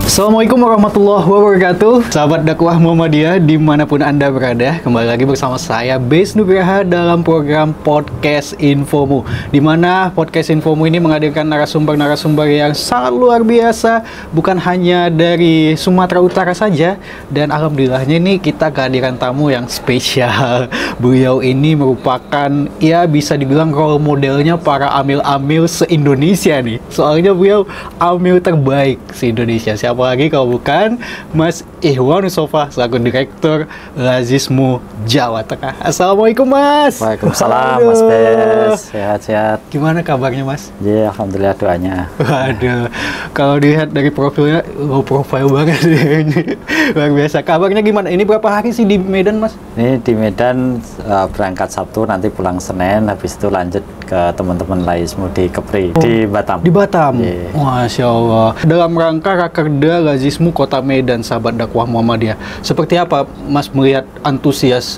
Assalamualaikum warahmatullahi wabarakatuh. Sahabat dakwah Muhammadiyah dimanapun Anda berada, kembali lagi bersama saya Bes Nugraha dalam program Podcast Infomu, di mana Podcast Infomu ini menghadirkan narasumber-narasumber yang sangat luar biasa, bukan hanya dari Sumatera Utara saja. Dan alhamdulillahnya ini kita kehadiran tamu yang spesial. Beliau ini merupakan, ya bisa dibilang role modelnya para amil-amil se-Indonesia nih. Soalnya beliau amil terbaik se-Indonesia. Siapa lagi kalau bukan Mas Ihwan Mustafa selaku Direktur Lazismu Jawa Tengah. Assalamualaikum Mas. Waalaikumsalam. Mas Bes, sehat-sehat. Gimana kabarnya Mas? Ya, alhamdulillah doanya. Waduh, kalau dilihat dari profilnya low profile banget ini. Luar biasa. Kabarnya gimana? Ini berapa hari sih di Medan Mas? Ini di Medan berangkat Sabtu, nanti pulang Senin, habis itu lanjut ke teman-teman Laismu di Kepri, di Batam. Di Batam? Yeah. Masya Allah. Dalam rangka Rakerda Lazismu Kota Medan, sahabat dakwah Muhammadiyah, seperti apa Mas melihat antusias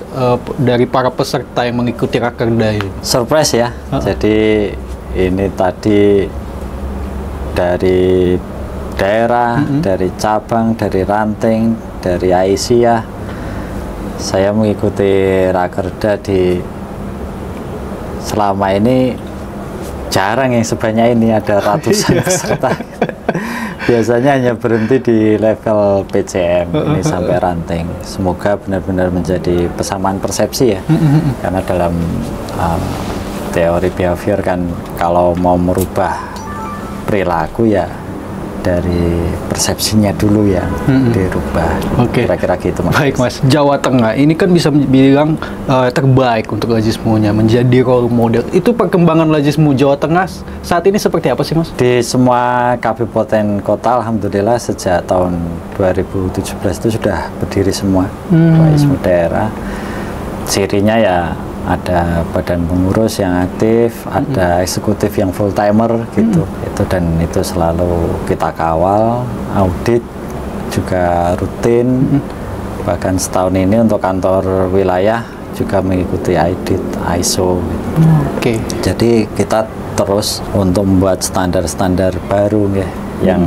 dari para peserta yang mengikuti Rakerda ini? Surprise ya. Jadi ini tadi dari daerah, dari cabang, dari ranting, dari Aisyah, saya mengikuti Rakerda selama ini jarang yang sebanyak ini, ada ratusan peserta. Biasanya hanya berhenti di level PCM, ini sampai ranting. Semoga benar-benar menjadi persamaan persepsi ya, karena dalam teori behavior kan kalau mau merubah perilaku ya dari persepsinya dulu ya dirubah. Oke. Kira-kira gitu Mas. Baik Mas, Jawa Tengah ini kan bisa dibilang terbaik untuk Lazismunya, menjadi role model. Itu perkembangan Lazismu Jawa Tengah saat ini seperti apa sih Mas? Di semua kabupaten kota alhamdulillah sejak tahun 2017 itu sudah berdiri semua Lazismu daerah. Cirinya ya ada badan pengurus yang aktif, ada eksekutif yang full timer gitu. Itu selalu kita kawal, audit juga rutin. Bahkan setahun ini untuk kantor wilayah juga mengikuti audit ISO gitu. Oke. Jadi kita terus untuk membuat standar-standar baru ya, yang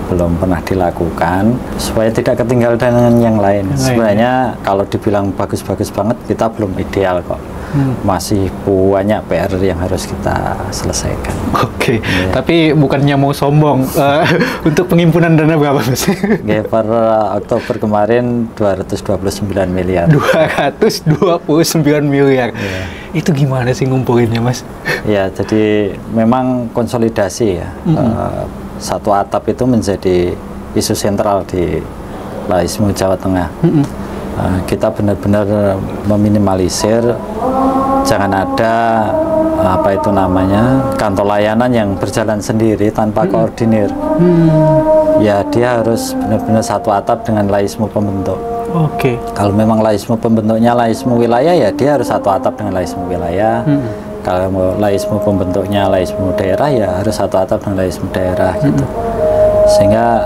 belum pernah dilakukan supaya tidak ketinggalan dengan yang lain. Sebenarnya kalau dibilang bagus-bagus banget, kita belum ideal kok. Masih banyak PR yang harus kita selesaikan. Oke. Tapi bukannya mau sombong, untuk pengimpunan dana berapa Mas? Ya, per Oktober kemarin 229 miliar. 229 miliar. Itu gimana sih ngumpulinnya Mas? Ya, jadi memang konsolidasi ya. Satu atap itu menjadi isu sentral di Laismu Jawa Tengah. Kita benar-benar meminimalisir jangan ada kantor layanan yang berjalan sendiri tanpa koordinir. Ya, dia harus benar-benar satu atap dengan Laismu pembentuk. Oke. Kalau memang Laismu pembentuknya Laismu wilayah, ya dia harus satu atap dengan Laismu wilayah. Kalau Laismu pembentuknya Laismu daerah, ya harus satu atap dengan Laismu daerah gitu. Sehingga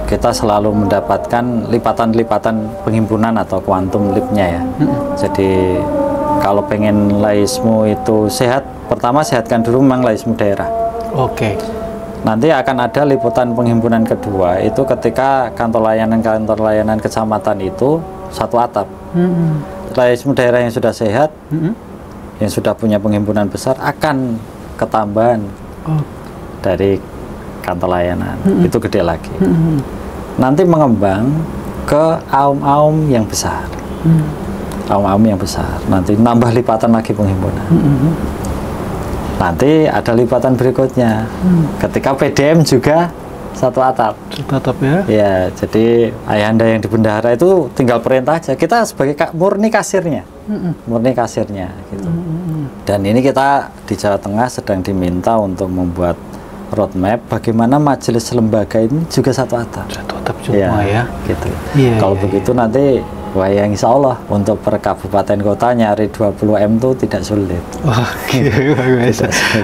kita selalu mendapatkan lipatan-lipatan penghimpunan atau kuantum lipnya ya. Jadi kalau pengen Laismu itu sehat, pertama sehatkan dulu memang Laismu daerah. Oke. Nanti akan ada liputan penghimpunan kedua, itu ketika kantor layanan kecamatan itu satu atap. Laismu daerah yang sudah sehat, yang sudah punya penghimpunan besar akan ketambahan dari kantor layanan, itu gede lagi. Nanti mengembang ke aum-aum yang besar, aum-aum yang besar. Nanti nambah lipatan lagi penghimpunan. Nanti ada lipatan berikutnya, ketika PDM juga satu atap. Satu atap ya? Ya, jadi ayahanda yang di bendahara itu tinggal perintah aja. Kita sebagai murni kasirnya, murni kasirnya gitu. Dan ini kita di Jawa Tengah sedang diminta untuk membuat roadmap bagaimana majelis lembaga ini juga satu atap. Satu atap cuma ya. Gitu. Kalau begitu nanti wah, yang insya Allah untuk per kabupaten kota nyari 20M itu tidak sulit.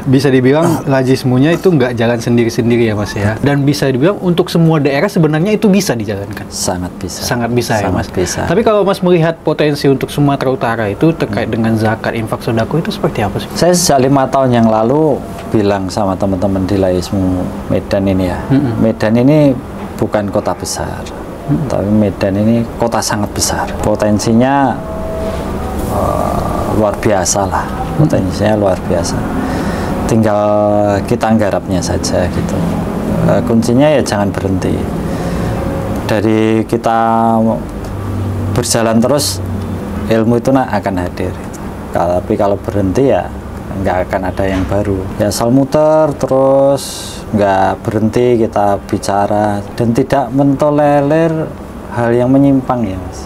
Bisa dibilang Lazismunya itu nggak jalan sendiri-sendiri ya Mas ya. Dan bisa dibilang untuk semua daerah sebenarnya itu bisa dijalankan. Sangat bisa. Sangat bisa ya Mas. Bisa. Tapi kalau Mas melihat potensi untuk Sumatera Utara itu terkait dengan zakat, infak, sodako itu seperti apa sih? Saya sejak 5 tahun yang lalu bilang sama teman-teman di Laismu Medan ini ya. Medan ini bukan kota besar, tapi Medan ini kota sangat besar. Potensinya luar biasa lah, potensinya luar biasa. Tinggal kita nggarapnya saja gitu. Kuncinya ya jangan berhenti. Dari kita berjalan terus, ilmu itu akan hadir. Tapi kalau berhenti ya nggak akan ada yang baru. Ya asal muter terus, nggak berhenti kita bicara dan tidak mentolerir hal yang menyimpang ya Mas.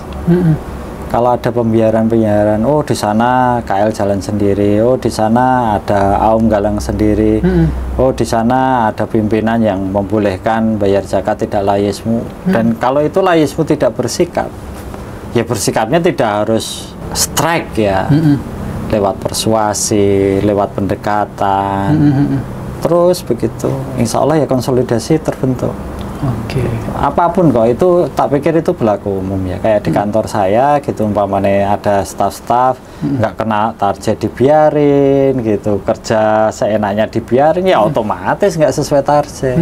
Kalau ada pembiaran-pembiaran, oh di sana KL jalan sendiri, oh di sana ada Aum galang sendiri, oh di sana ada pimpinan yang membolehkan bayar zakat tidak layismu. Dan kalau itu layismu tidak bersikap, ya bersikapnya tidak harus strike ya, lewat persuasi, lewat pendekatan, terus begitu, insya Allah ya konsolidasi terbentuk. Oke. Apapun kok itu, tak pikir itu berlaku umum ya. Kayak di kantor saya gitu, umpamanya ada staf-staf nggak kena target dibiarin gitu, kerja seenaknya dibiarin ya otomatis nggak sesuai target.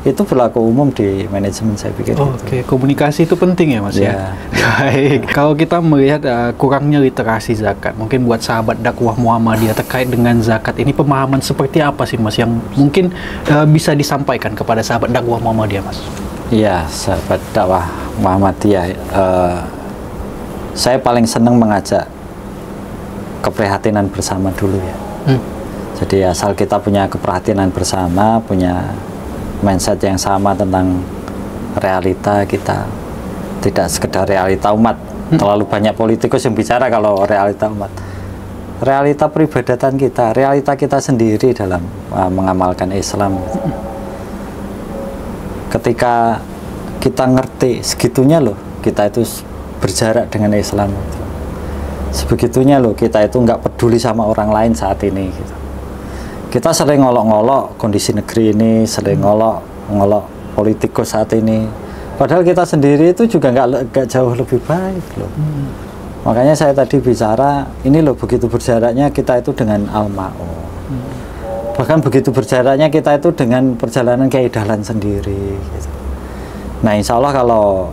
Itu berlaku umum di manajemen saya pikir. Oke, komunikasi itu penting ya Mas ya. Baik. Kalau kita melihat kurangnya literasi zakat, mungkin buat sahabat dakwah Muhammadiyah terkait dengan zakat ini, pemahaman seperti apa sih Mas yang mungkin bisa disampaikan kepada sahabat dakwah Muhammadiyah Mas? Iya, sahabat dakwah Muhammadiyah, saya paling senang mengajak keprihatinan bersama dulu ya. Jadi asal kita punya keprihatinan bersama, punya mindset yang sama tentang realita kita, tidak sekedar realita umat. Terlalu banyak politikus yang bicara kalau realita umat. Realita peribadatan kita, realita kita sendiri dalam mengamalkan Islam. Ketika kita ngerti segitunya loh, kita itu berjarak dengan Islam. Sebegitunya loh, kita itu nggak peduli sama orang lain saat ini gitu. Kita sering ngolok-ngolok kondisi negeri ini, sering ngolok politikus saat ini, padahal kita sendiri itu juga nggak jauh lebih baik loh. Makanya saya tadi bicara ini loh, begitu berjaraknya kita itu dengan al-ma'un, bahkan begitu berjaraknya kita itu dengan perjalanan keidalan sendiri gitu. Nah insya Allah kalau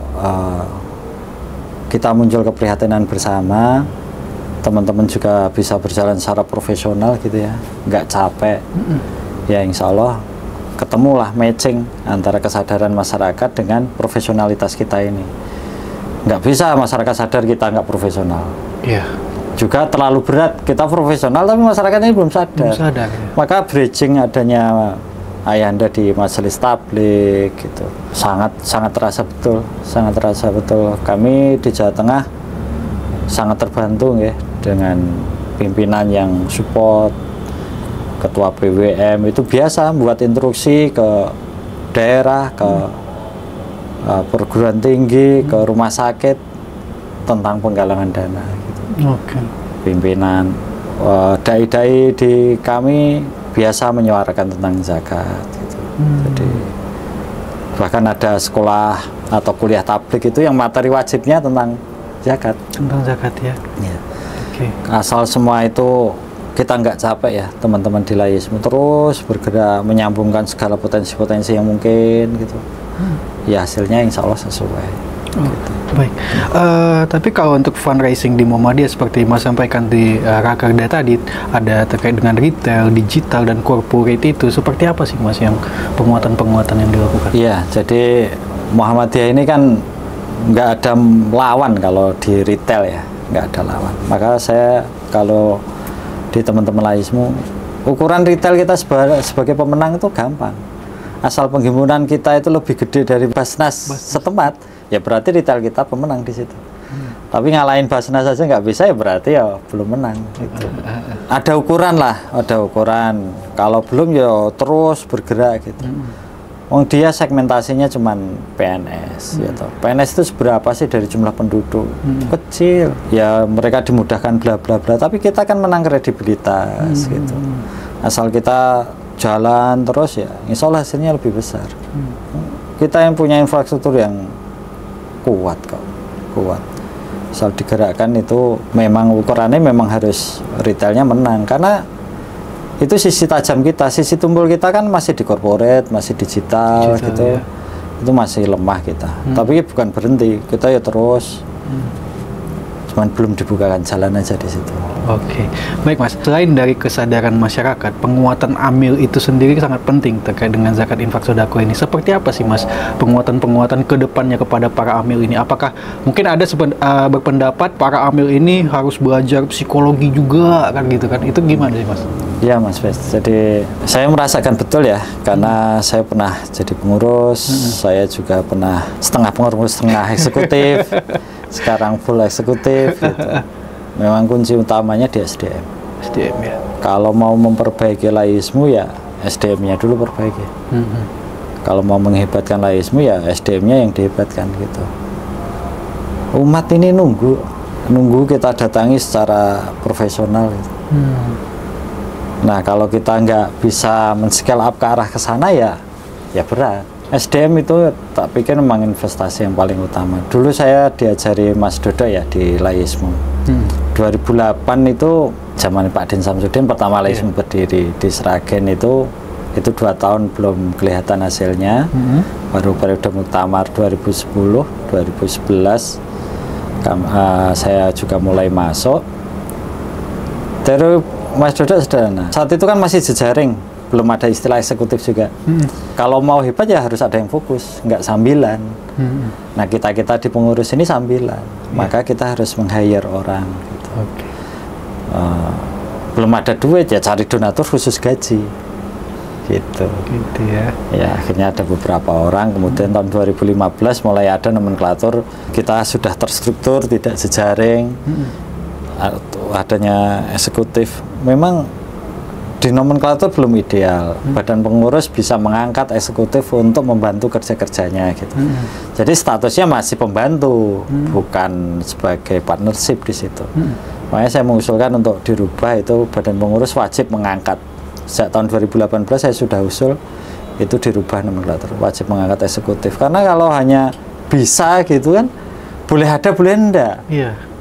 kita muncul keprihatinan bersama, teman-teman juga bisa berjalan secara profesional gitu ya, nggak capek, ya insya Allah ketemulah matching antara kesadaran masyarakat dengan profesionalitas kita ini. Nggak bisa masyarakat sadar kita nggak profesional. Iya. Juga terlalu berat kita profesional tapi masyarakatnya belum sadar. Ya. Maka bridging adanya Ayahanda di majelis tabligh gitu sangat terasa betul. Kami di Jawa Tengah sangat terbantu ya dengan pimpinan yang support. Ketua PWM itu biasa buat instruksi ke daerah, ke perguruan tinggi, ke rumah sakit tentang penggalangan dana gitu. Pimpinan dai-dai di kami biasa menyuarakan tentang zakat gitu. Jadi bahkan ada sekolah atau kuliah tabligh itu yang materi wajibnya tentang zakat. Tentang zakat ya. Asal semua itu kita nggak capek ya teman-teman di Layismu, terus bergerak menyambungkan segala potensi-potensi yang mungkin gitu. Ya hasilnya insya Allah sesuai. Gitu. Baik. Tapi kalau untuk fundraising di Muhammadiyah seperti Mas sampaikan di Rakerda tadi, ada terkait dengan retail, digital dan corporate itu seperti apa sih Mas yang penguatan-penguatan yang dilakukan? Iya, jadi Muhammadiyah ini kan nggak ada lawan kalau di retail ya, nggak ada lawan. Maka saya kalau di teman-teman Layismu, ukuran retail kita sebagai pemenang itu gampang. Asal penghimpunan kita itu lebih gede dari Basnas setempat, ya berarti retail kita pemenang di situ. Tapi ngalahin Basnas saja nggak bisa, ya berarti ya belum menang. Gitu. Ada ukuran lah, ada ukuran. Kalau belum ya terus bergerak gitu. Dia segmentasinya cuman PNS, gitu. PNS itu seberapa sih dari jumlah penduduk? Kecil. Ya mereka dimudahkan bla bla bla. Tapi kita kan menang kredibilitas, gitu. Asal kita jalan terus ya, insya Allah hasilnya lebih besar. Kita yang punya infrastruktur yang kuat kok, kuat. Asal digerakkan itu memang ukurannya memang harus retailnya menang, karena itu sisi tajam kita, sisi tumpul kita kan masih di corporate, masih digital gitu. Ya. itu masih lemah kita. Tapi bukan berhenti, kita ya terus. Cuman belum dibukakan jalan aja di situ. Oke, baik Mas. Selain dari kesadaran masyarakat, penguatan amil itu sendiri sangat penting terkait dengan zakat infak sodako ini. Seperti apa sih Mas penguatan-penguatan ke depannya kepada para amil ini? Apakah mungkin ada berpendapat para amil ini harus belajar psikologi juga kan gitu kan? Itu gimana sih Mas? Iya Mas Bes. Jadi saya merasakan betul ya, karena saya pernah jadi pengurus, saya juga pernah setengah pengurus, setengah eksekutif. Sekarang full eksekutif gitu. Memang kunci utamanya di SDM. SDM ya. Kalau mau memperbaiki laismu ya SDM-nya dulu perbaiki. Kalau mau menghebatkan laismu ya SDM-nya yang dihebatkan gitu. Umat ini nunggu kita datangi secara profesional gitu. Nah kalau kita nggak bisa men-scale up ke arah ke sana ya berat. SDM itu tak pikir memang investasi yang paling utama. Dulu saya diajari Mas Dodo ya di laismu. 2008 itu zaman Pak Din Samsudin pertama laismu berdiri di Sragen itu 2 tahun belum kelihatan hasilnya. Baru periode muktamar 2010, 2011 saya juga mulai masuk. Terus Mas Dodo sederhana. Saat itu kan masih jejaring. Belum ada istilah eksekutif juga. Kalau mau hebat ya harus ada yang fokus, nggak sambilan. Nah kita di pengurus ini sambilan, maka kita harus meng-hire orang. Gitu. Belum ada duit ya cari donatur khusus gaji. Gitu ya. Ya akhirnya ada beberapa orang. Kemudian tahun 2015 mulai ada nomenklatur. Kita sudah terstruktur, tidak jejaring. Adanya eksekutif. Memang di nomenklatur belum ideal. Badan pengurus bisa mengangkat eksekutif untuk membantu kerja-kerjanya gitu. Jadi statusnya masih pembantu, bukan sebagai partnership di situ. Makanya saya mengusulkan untuk dirubah itu badan pengurus wajib mengangkat. Sejak tahun 2018 saya sudah usul itu dirubah nomenklatur, wajib mengangkat eksekutif. Karena kalau hanya bisa gitu kan, boleh ada boleh enggak.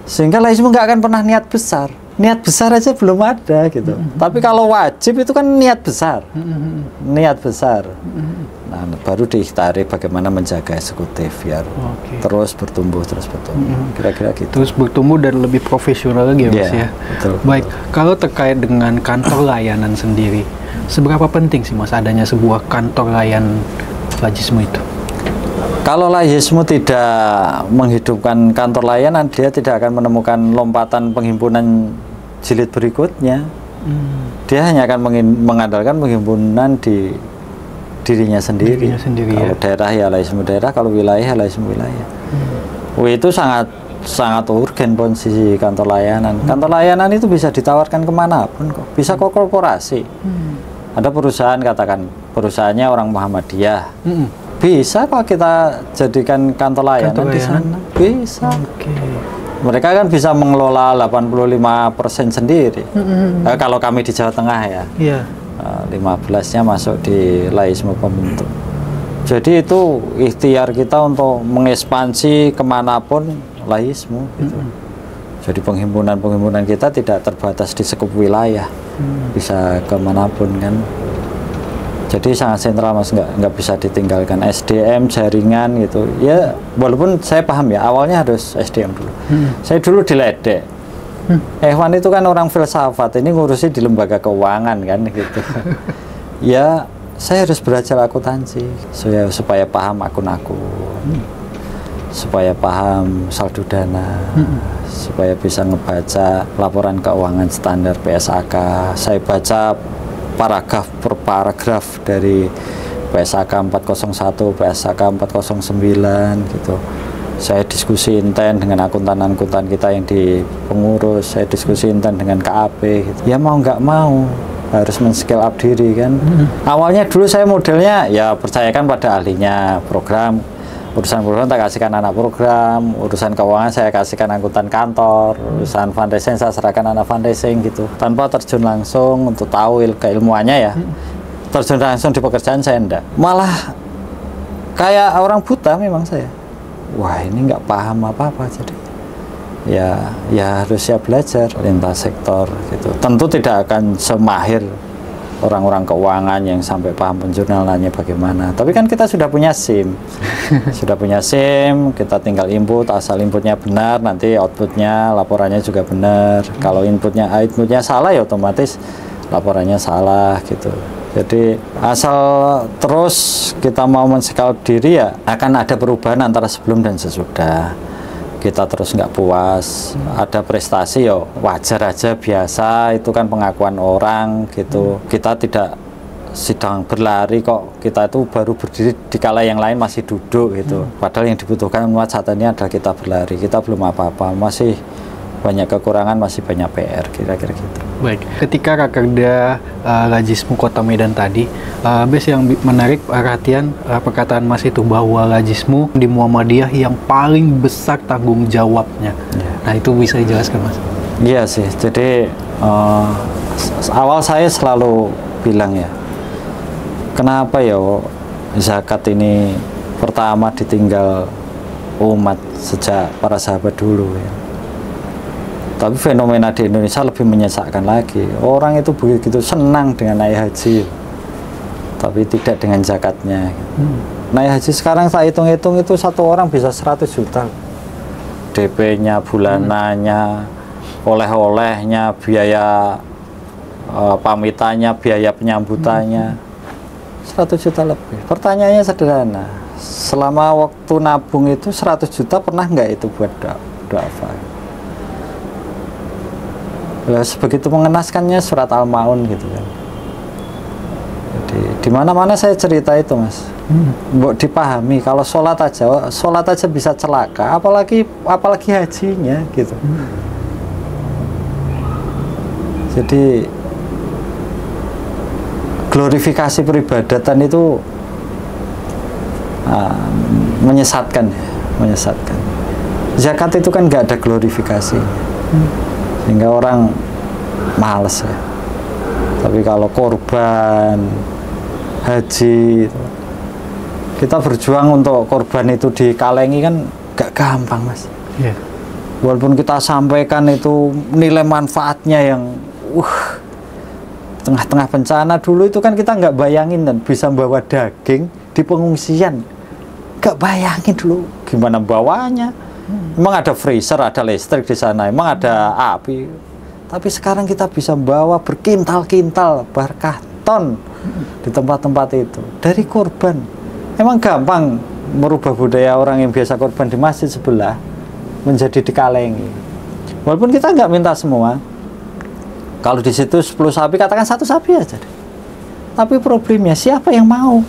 Sehingga laismu nggak akan pernah niat besar. Niat besar aja belum ada gitu. Tapi kalau wajib itu kan niat besar. Niat besar. Nah, baru diikhtiari bagaimana menjaga eksekutif biar terus bertumbuh. Kira-kira gitu. Terus bertumbuh dan lebih profesional lagi ya Mas ya. Betul. Baik, kalau terkait dengan kantor layanan sendiri, seberapa penting sih Mas adanya sebuah kantor layanan Lajismu itu? Kalau Lajismu tidak menghidupkan kantor layanan, dia tidak akan menemukan lompatan penghimpunan jilid berikutnya. Dia hanya akan mengandalkan penghimpunan di dirinya sendiri. Kalau daerah ya Lajismu daerah, kalau wilayah ya Lajismu wilayah. Itu sangat urgen posisi kantor layanan. Kantor layanan itu bisa ditawarkan kemanapun kok. Bisa ke korporasi. Ada perusahaan, katakan perusahaannya orang Muhammadiyah. Bisa kok kita jadikan kantor layanan di sana. Bisa. Mereka kan bisa mengelola 85% sendiri. Kalau kami di Jawa Tengah ya. 15-nya masuk di laismu pembentuk. Jadi itu ikhtiar kita untuk mengekspansi kemanapun laismu gitu. Jadi penghimpunan kita tidak terbatas di sekup wilayah. Bisa kemanapun kan. Jadi sangat sentral Mas, nggak bisa ditinggalkan. SDM, jaringan gitu. Ya walaupun saya paham ya, awalnya harus SDM dulu. Saya dulu diledek. Ikhwan itu kan orang filsafat, ini ngurusi di lembaga keuangan kan gitu. Ya saya harus belajar akuntansi supaya paham akun-akun, supaya paham saldo dana, supaya bisa ngebaca laporan keuangan standar PSAK. Saya baca paragraf per paragraf dari PSAK 401, PSAK 409 gitu. Saya diskusi intens dengan akuntan-akuntan kita yang di pengurus, saya diskusi intens dengan KAP gitu. Ya mau nggak mau harus men-scale up diri kan. Awalnya dulu saya modelnya ya percayakan pada ahlinya program. Urusan program tak kasihkan anak program, urusan keuangan saya kasihkan akuntan kantor, urusan fundraising saya serahkan anak fundraising gitu, tanpa terjun langsung untuk tahu keilmuannya ya. Terjun langsung di pekerjaan saya enggak, malah kayak orang buta memang saya. Wah ini nggak paham apa-apa, jadi ya harus siap belajar lintas sektor gitu. Tentu tidak akan semahir orang-orang keuangan yang sampai paham penjurnalannya bagaimana. Tapi kan kita sudah punya SIM. Sudah punya SIM, kita tinggal input, asal inputnya benar, nanti outputnya, laporannya juga benar. Kalau outputnya salah ya otomatis laporannya salah gitu. Jadi asal terus kita mau men-scale diri ya akan ada perubahan antara sebelum dan sesudah. Kita terus nggak puas, ada prestasi ya wajar aja, biasa, itu kan pengakuan orang gitu. Kita tidak sedang berlari kok, kita itu baru berdiri di kala yang lain masih duduk gitu. Padahal yang dibutuhkan saat ini adalah kita berlari, kita belum apa-apa, masih banyak kekurangan, masih banyak PR, kira-kira gitu. Baik, ketika Rakerda Lajismu Kota Medan tadi, Bes yang menarik perhatian perkataan Mas itu bahwa Lajismu di Muhammadiyah yang paling besar tanggung jawabnya. Nah itu bisa dijelaskan Mas? Iya sih, jadi awal saya selalu bilang ya, kenapa ya zakat ini pertama ditinggal umat sejak para sahabat dulu ya. Tapi fenomena di Indonesia lebih menyesakkan lagi. Orang itu begitu senang dengan naik haji, tapi tidak dengan zakatnya. Naik haji sekarang saya hitung-hitung itu satu orang bisa 100 juta. DP-nya, bulanannya, oleh-olehnya, biaya pamitannya, biaya penyambutannya, 100 juta lebih. Pertanyaannya sederhana. Selama waktu nabung itu 100 juta pernah nggak itu buat doa? Ya, sebegitu mengenaskannya surat Al-Maun gitu kan. Jadi di mana-mana saya cerita itu Mas. Mbok dipahami kalau sholat aja bisa celaka, apalagi hajinya gitu. Jadi glorifikasi peribadatan itu menyesatkan. Zakat itu kan nggak ada glorifikasi. Sehingga orang males ya. Tapi kalau korban haji, kita berjuang untuk korban itu dikalengi kan gak gampang Mas. Walaupun kita sampaikan itu nilai manfaatnya yang tengah-tengah bencana dulu itu kan kita nggak bayangin dan bisa bawa daging di pengungsian, nggak bayangin dulu gimana bawanya. Emang ada freezer, ada listrik di sana, emang ada api. Tapi sekarang kita bisa bawa berkintal-kintal, bahkan ton di tempat-tempat itu. Dari korban. Emang gampang merubah budaya orang yang biasa korban di masjid sebelah menjadi dikalengi. Walaupun kita nggak minta semua. Kalau di situ 10 sapi, katakan 1 sapi aja deh. Tapi problemnya siapa yang mau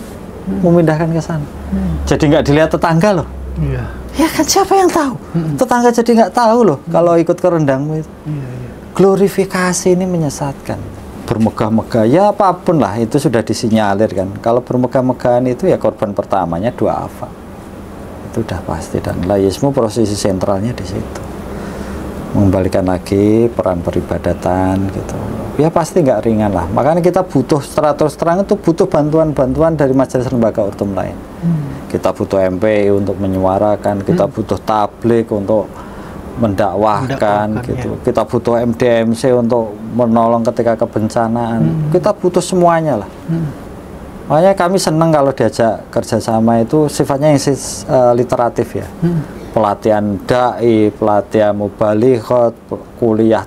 memindahkan ke sana? Jadi nggak dilihat tetangga loh. Ya kan siapa yang tahu? Tetangga jadi nggak tahu loh kalau ikut ke rendangmu itu. Glorifikasi ini menyesatkan. Bermegah-megah ya apapun lah itu sudah disinyalir kan. Kalau bermegah-megahan itu ya korban pertamanya duafa. Itu udah pasti, dan laismu posisi sentralnya di situ. Mengembalikan lagi peran peribadatan gitu. Ya pasti nggak ringan lah. Makanya kita butuh terus terang itu butuh bantuan-bantuan dari majelis lembaga urtum lain. Kita butuh MPI untuk menyuarakan, kita butuh tablik untuk mendakwahkan gitu. Ya. Kita butuh MDMC untuk menolong ketika kebencanaan. Kita butuh semuanya lah. Makanya kami senang kalau diajak kerjasama itu sifatnya yang literatif ya. Pelatihan dai, pelatihan mubalighot, kuliah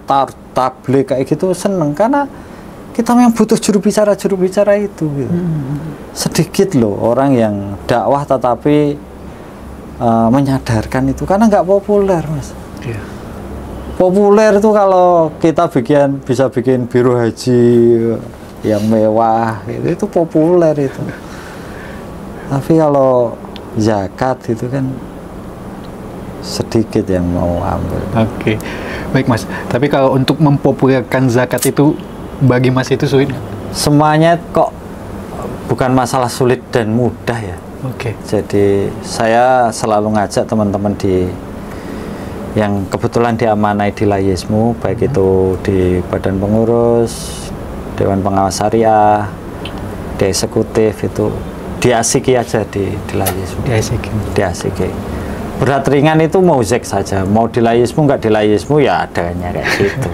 tablik kayak gitu seneng karena kita memang butuh juru bicara itu gitu. Sedikit loh orang yang dakwah tetapi menyadarkan itu karena nggak populer Mas. Populer itu kalau kita bisa bikin biro haji yang mewah itu populer itu. Tapi kalau zakat itu kan sedikit yang mau ambil. Oke, baik Mas. Tapi kalau untuk mempopulerkan zakat itu bagi Mas itu sulit? Semuanya kok bukan masalah sulit dan mudah ya. Jadi saya selalu ngajak teman-teman yang kebetulan diamanai di Laismu, baik itu di Badan Pengurus, Dewan Pengawas Syariah, di eksekutif itu diasiki aja di Laismu. Diasiki. Berat ringan itu mau zek saja, mau di Laismu nggak di Laismu ya adanya kayak gitu.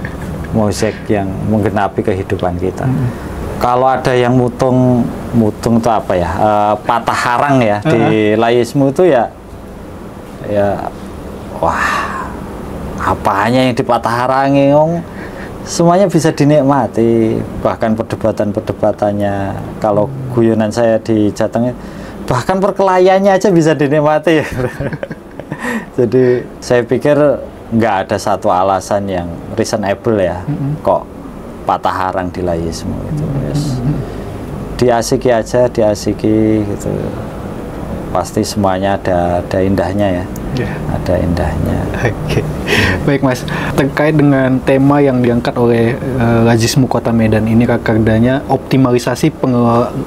Mau zek yang menggenapi kehidupan kita. Kalau ada yang mutung itu apa ya, patah harang ya di laismu itu ya wah, apanya yang dipatah harangi, semuanya bisa dinikmati. Bahkan perdebatan-perdebatannya, kalau guyonan saya di Jateng, bahkan perkelahiannya aja bisa dinikmati. Jadi saya pikir nggak ada satu alasan yang reasonable ya, kok patah harang di laismu itu. Yes. Diasiki aja, diasiki gitu. Pasti semuanya ada indahnya ya. Ada indahnya. Oke. Baik Mas, terkait dengan tema yang diangkat oleh Rajismu Kota Medan ini, rakerdanya optimalisasi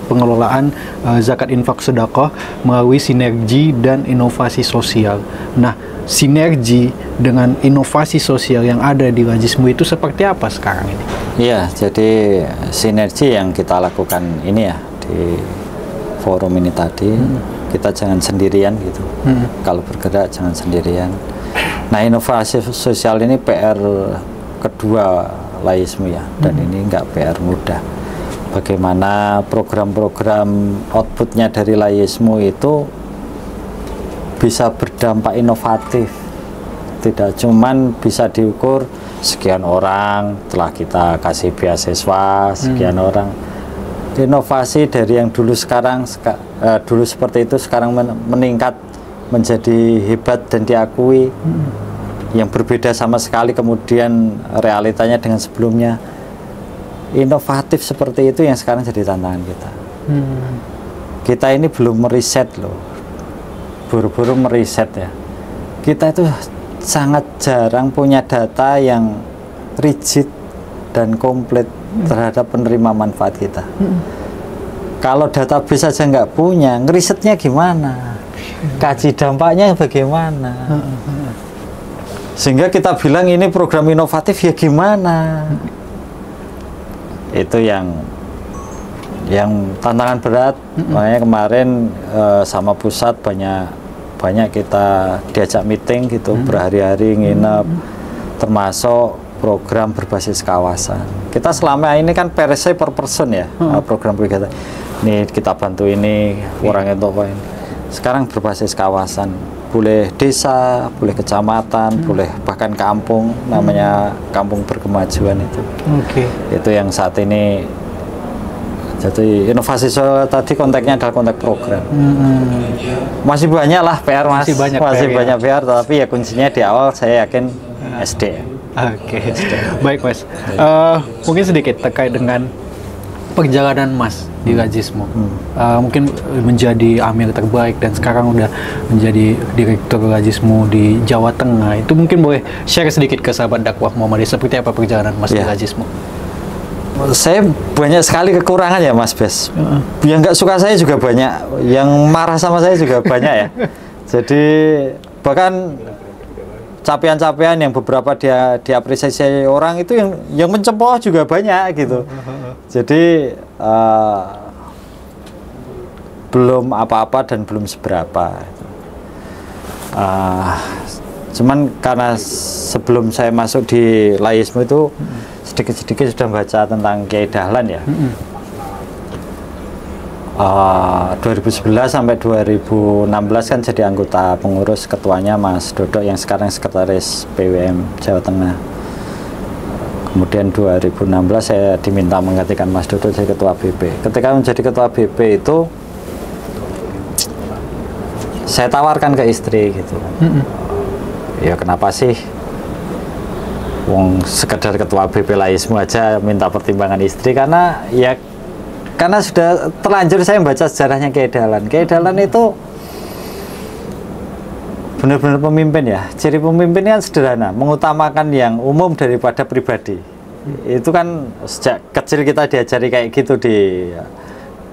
pengelolaan zakat infak sedekah melalui sinergi dan inovasi sosial. Nah, sinergi dengan inovasi sosial yang ada di Rajismu itu seperti apa sekarang ini? Iya, jadi sinergi yang kita lakukan ini ya di forum ini tadi, kita jangan sendirian gitu. Kalau bergerak jangan sendirian. Nah, inovasi sosial ini PR kedua laismu ya, dan ini nggak PR mudah. Bagaimana program-program outputnya dari laismu itu bisa berdampak inovatif, tidak cuman bisa diukur sekian orang telah kita kasih beasiswa, sekian orang. Inovasi dari yang dulu dulu seperti itu sekarang meningkat menjadi hebat dan diakui, yang berbeda sama sekali kemudian realitanya dengan sebelumnya. Inovatif seperti itu yang sekarang jadi tantangan kita. Kita ini belum meriset loh, buru-buru meriset ya. Kita itu sangat jarang punya data yang rigid dan komplit terhadap penerima manfaat kita. Kalau database saja nggak punya, ngerisetnya gimana? Kaji dampaknya bagaimana? Sehingga kita bilang ini program inovatif ya gimana? Itu yang tantangan berat. Makanya kemarin sama pusat banyak kita diajak meeting gitu, berhari-hari nginep, termasuk program berbasis kawasan. Kita selama ini kan per person ya, program kegiatan. Ini kita bantu ini, orang itu apa ini. Sekarang berbasis kawasan, boleh desa, boleh kecamatan, boleh bahkan kampung, namanya kampung berkemajuan itu. Itu yang saat ini. Jadi inovasi tadi konteksnya adalah konteks program. Masih banyak lah PR Mas, masih banyak PR, tapi ya kuncinya di awal saya yakin SD. Baik Mas, mungkin sedikit terkait dengan perjalanan Mas di Rajismu. Mungkin menjadi amir terbaik dan sekarang udah menjadi direktur Rajismu di Jawa Tengah. Itu mungkin boleh share sedikit ke sahabat dakwah Muhammadiyah, seperti apa perjalanan Mas di Rajismu? Saya banyak sekali kekurangan ya Mas Bes. Yang nggak suka saya juga banyak, yang marah sama saya juga banyak ya. Jadi bahkan capaian-capaian yang beberapa diapresiasi orang itu yang mencemooh juga banyak gitu. Jadi belum apa-apa dan belum seberapa. Cuman karena sebelum saya masuk di laismu itu sedikit-sedikit sudah baca tentang Kiai Dahlan ya. 2011 sampai 2016 kan jadi anggota pengurus, ketuanya Mas Dodok yang sekarang sekretaris PWM Jawa Tengah. Kemudian 2016 saya diminta menggantikan Mas Dodok jadi ketua BP. Ketika menjadi ketua BP itu saya tawarkan ke istri gitu. Ya kenapa sih wong sekedar ketua BP laismu aja minta pertimbangan istri, karena sudah terlanjur saya membaca sejarahnya Kiai Dahlan. Kiai Dahlan itu benar-benar pemimpin ya. Ciri pemimpin kan sederhana, mengutamakan yang umum daripada pribadi. Itu kan sejak kecil kita diajari kayak gitu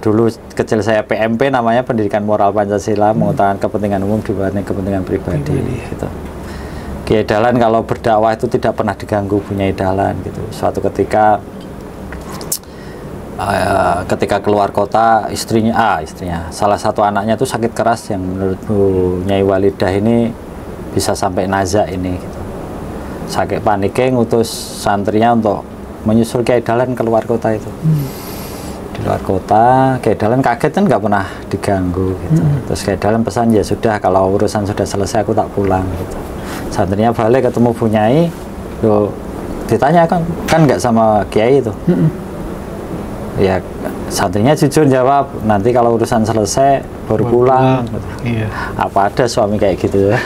dulu kecil saya PMP namanya Pendidikan Moral Pancasila, mengutamakan kepentingan umum dibanding kepentingan pribadi gitu. Kiai Dahlan kalau berdakwah itu tidak pernah diganggu Kiai Dahlan gitu. Suatu ketika keluar kota istrinya salah satu anaknya itu sakit keras yang menurut Bu Nyai Walidah ini bisa sampai nazak ini gitu. Sakit paniknya ngutus santrinya untuk menyusul Kiai Dahlan keluar kota itu. di luar kota. Kayak Dalan kaget kan nggak pernah diganggu gitu. Terus kayak Dalan pesan, ya sudah kalau urusan sudah selesai aku tak pulang gitu. Santrinya balik ketemu Bu Nyai, yo ditanya kan nggak sama Kiai itu. Ya santrinya jujur jawab, nanti kalau urusan selesai baru pulang. Iya. Apa ada suami kayak gitu ya?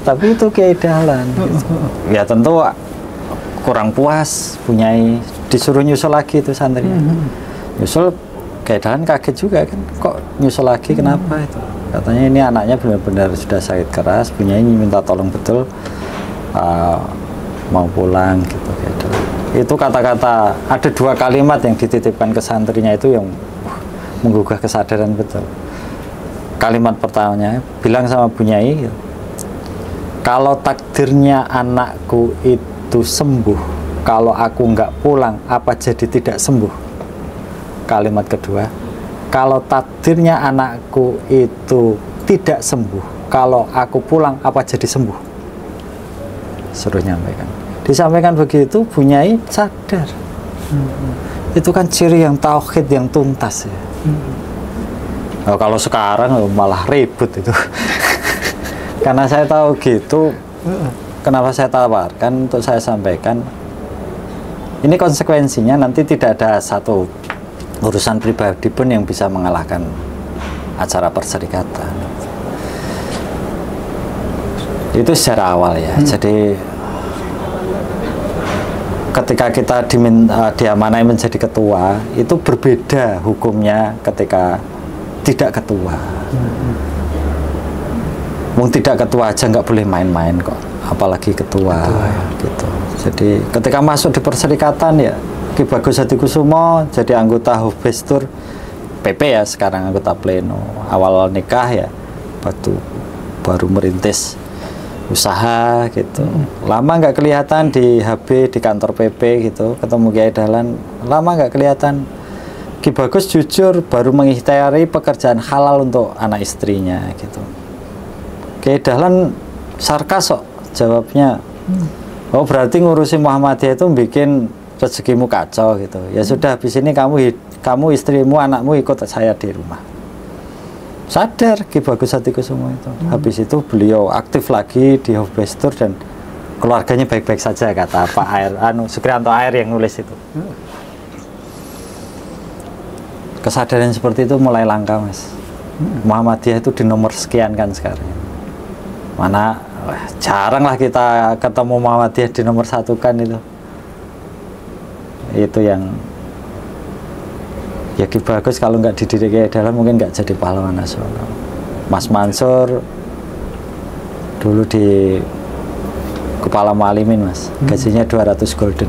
Tapi itu Kiai Dalan gitu. Ya tentu kurang puas Bu Nyai, disuruh nyusul lagi itu santrinya. Nyusul, Kiai Dalan kaget juga kan, kok nyusul lagi, kenapa itu? Katanya ini anaknya benar-benar sudah sakit keras, Bu Nyai minta tolong betul, mau pulang gitu. Itu kata-kata, ada 2 kalimat yang dititipkan ke santrinya itu yang menggugah kesadaran betul. Kalimat pertamanya bilang sama Bu Nyai, kalau takdirnya anakku itu sembuh, kalau aku nggak pulang apa jadi tidak sembuh. Kalimat kedua, kalau takdirnya anakku itu tidak sembuh, kalau aku pulang apa jadi sembuh. Suruh nyampaikan. Disampaikan begitu, Bu Nyai sadar. Itu kan ciri yang tauhid yang tuntas ya. Nah, kalau sekarang malah ribut itu. Karena saya tahu gitu, kenapa saya tawarkan untuk saya sampaikan. Ini konsekuensinya nanti tidak ada satu urusan pribadi pun yang bisa mengalahkan acara perserikatan. Itu secara awal ya. Jadi ketika kita diamanai menjadi ketua, itu berbeda hukumnya ketika tidak ketua. Tidak ketua aja nggak boleh main-main kok, apalagi ketua gitu. Jadi ketika masuk di perserikatan ya, Ki Bagus Hadikusumo jadi anggota Hofbestur PP ya, sekarang anggota pleno. Awal nikah ya, baru merintis usaha gitu. Lama nggak kelihatan di HB, di kantor PP gitu, ketemu Kiai Dalan, lama nggak kelihatan. Ki Bagus jujur baru mengikhtiari pekerjaan halal untuk anak istrinya gitu. Kiai Dahlan sarkas kok jawabnya, oh berarti ngurusin Muhammadiyah itu bikin rezekimu kacau gitu. Ya sudah, habis ini kamu istrimu, anakmu ikut saya di rumah. Sadar Ki Bagus Hadikusumo itu. Habis itu beliau aktif lagi di Hofbestur dan keluarganya baik-baik saja, kata Pak Sukrianto Air yang nulis itu. Kesadaran seperti itu mulai langka, Mas. Muhammadiyah itu di nomor sekian kan sekarang. Mana jarang lah kita ketemu Muhammadiyah di nomor 1 kan itu. Itu yang ya Ki Bagus kalau nggak dididik Kiai Dalan mungkin nggak jadi pahlawan nasional. Mas Mansur dulu di Kepala Mualimin, Mas, gajinya 200 golden.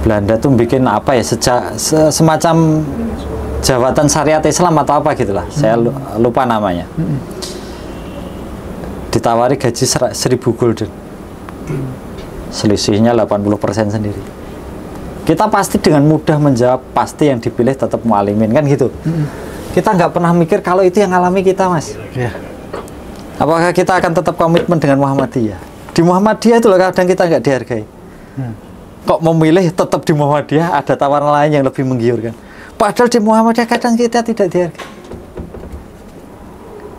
Belanda tuh bikin apa ya, semacam jabatan syariat Islam atau apa gitulah, saya lupa namanya. Ditawari gaji 1000 golden, selisihnya 80% sendiri. Kita pasti dengan mudah menjawab pasti yang dipilih tetap Mualimin kan gitu. Kita nggak pernah mikir kalau itu yang alami kita, Mas. Apakah kita akan tetap komitmen dengan Muhammadiyah? Di Muhammadiyah itu loh kadang kita nggak dihargai. Kok memilih tetap di Muhammadiyah, ada tawaran lain yang lebih menggiurkan. Padahal di Muhammadiyah kadang kita tidak dihargai.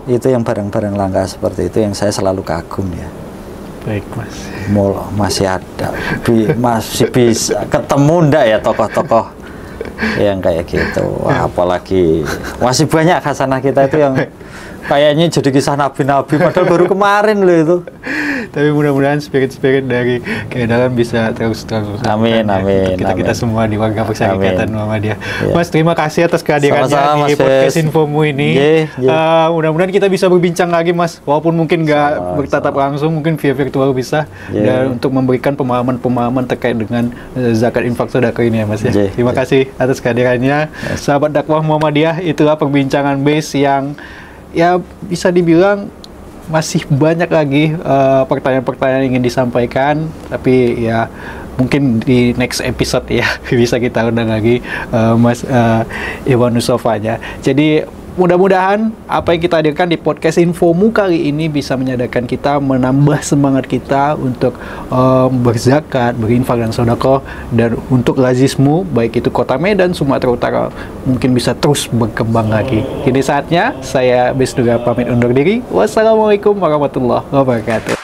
Itu yang barang-barang langka seperti itu yang saya selalu kagum ya. Baik, Mas. Masih ada, masih bisa ketemu ndak ya tokoh-tokoh yang kayak gitu. Wah, apalagi masih banyak khasanah kita itu yang kayaknya jadi kisah nabi-nabi padahal baru kemarin loh itu. Tapi mudah-mudahan spirit-spirit dari Kiai Dalan bisa terus amin, amin, kita semua di warga perserikatan Muhammadiyah. Mas, terima kasih atas kehadirannya sama-sama, di podcast Infomu ini. Mudah-mudahan kita bisa berbincang lagi, Mas, walaupun mungkin nggak bertatap langsung, mungkin via virtual bisa, dan untuk memberikan pemahaman-pemahaman terkait dengan zakat infak sedekah ini ya, Mas ya. Terima kasih atas kehadirannya. Sahabat dakwah Muhammadiyah, itulah perbincangan base yang ya bisa dibilang masih banyak lagi pertanyaan-pertanyaan yang ingin disampaikan, tapi ya mungkin di next episode ya bisa kita undang lagi Mas Iwan Nusofanya. Jadi mudah-mudahan apa yang kita hadirkan di podcast Infomu kali ini bisa menyadarkan kita, menambah semangat kita untuk berzakat, berinfak dan sedekah, dan untuk lazismu baik itu Kota Medan, Sumatera Utara mungkin bisa terus berkembang lagi. Kini saatnya saya Bisnuga pamit undur diri. Wassalamualaikum warahmatullahi wabarakatuh.